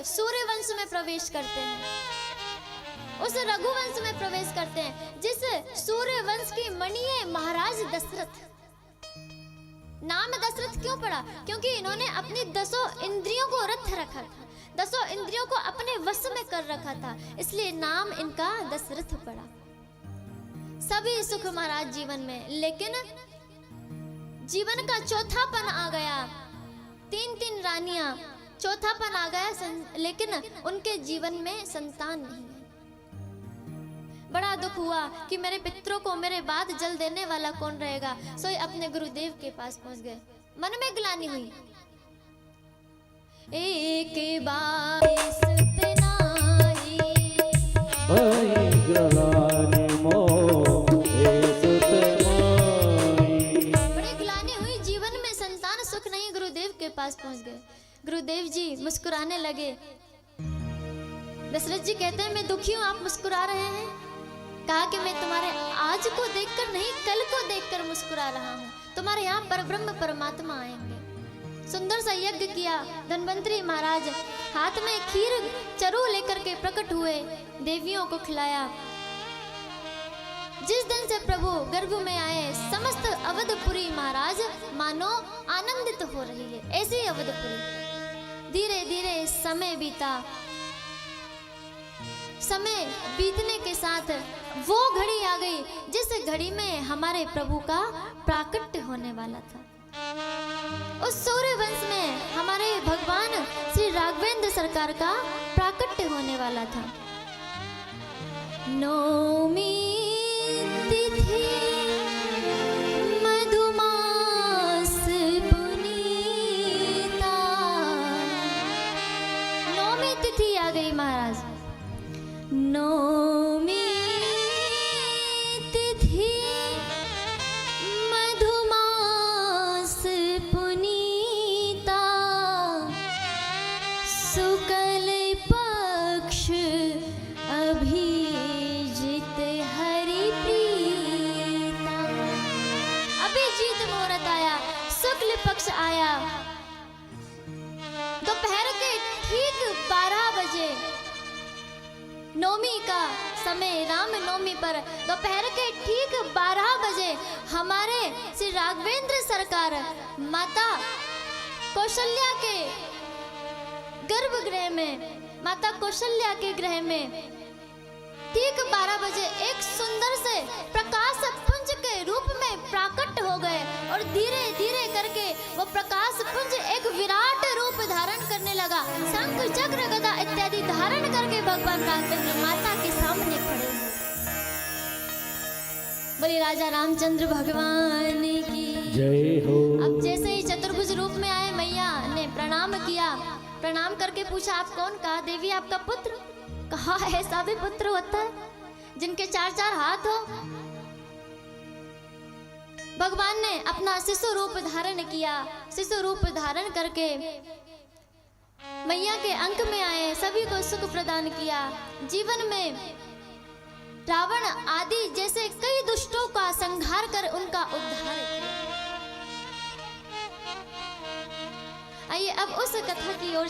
सूर्यवंश में प्रवेश करते हैं, उस रघुवंश में प्रवेश करते हैं, जिस सूर्यवंश की मणि है महाराज दशरथ। नाम दशरथ क्यों पड़ा? क्योंकि इन्होंने अपनी 10 इंद्रियों को रथ रखा था, 10 इंद्रियों को अपने वश में कर रखा था, इसलिए नाम इनका दशरथ पड़ा। सभी सुख महाराज जीवन में, लेकिन जीवन का चौथापन आ गया, 3 रानियां, चौथापन आ गया, लेकिन उनके जीवन में संतान नहीं है। बड़ा दुख हुआ कि मेरे पितरों को मेरे बाद जल देने वाला कौन रहेगा। सोई अपने गुरुदेव के पास पहुंच गए, मन में ग्लानि हुई। एक बार बड़ी ग्लानि हुई, जीवन में संतान सुख नहीं। गुरुदेव के पास पहुंच गए, गुरुदेव जी मुस्कुराने लगे। दशरथ जी कहते हैं मैं दुखी हूं, आप मुस्कुरा रहे हैं। कहा कि मैं तुम्हारे आज को देखकर नहीं, कल को देखकर मुस्कुरा रहा हूँ। तुम्हारे यहाँ परब्रह्म परमात्मा आएंगे। सुंदर सा यज्ञ किया। धन्वंतरी महाराज हाथ में खीर चरू लेकर के प्रकट हुए, देवियों को खिलाया। जिस दिन से प्रभु गर्भ में आए, समस्त अवधपुरी महाराज मानो आनंदित हो रही है, ऐसी अवधपुरी। धीरे धीरे समय बीता। समय बीतने के साथ वो घड़ी आ गई जिस घड़ी में हमारे प्रभु का प्राकट्य होने वाला था। उस सूर्यवंश में हमारे भगवान श्री राघवेंद्र सरकार का प्राकट्य होने वाला था। नौमी तिथि मधुमास पुनीता। नौमी तिथि आ गई महाराज। नौमी तिथि मधुमास पुनीता, शुक्ल पक्ष अभिजित हरि प्रीता। अभिजीत मुहूर्त आया, शुक्ल पक्ष आया। दोपहर के ठीक 12 बजे नौमी का समय, राम नवमी पर दोपहर के ठीक 12 बजे हमारे श्री राघवेंद्र सरकार माता कौशल्या के गर्भगृह में, माता कौशल्या के गृह में ठीक 12 बजे एक सुंदर से प्रकाश पुंज के रूप में प्राकट हो गए। और धीरे धीरे करके वो प्रकाश पुंज एक विराट रूप धारण करने लगा। शंख चक्र गदा इत्यादि धारण करके भगवान राघवेंद्र माता के सामने खड़े हुए। बोले राजा रामचंद्र भगवान की जय हो। अब जैसे ही चतुर्भुज रूप में आए, मैया ने प्रणाम किया। प्रणाम करके पूछा आप कौन? कहा देवी आपका पुत्र। कहा ऐसा भी पुत्र होता है जिनके 4 हाथ हो? भगवान ने अपना शिशु रूप धारण किया। शिशु रूप धारण करके मैया के अंक में आए, सभी को सुख प्रदान किया। जीवन में रावण आदि जैसे कई दुष्टों का संहार कर उनका उद्धार किया। आइए अब उस कथा की ओर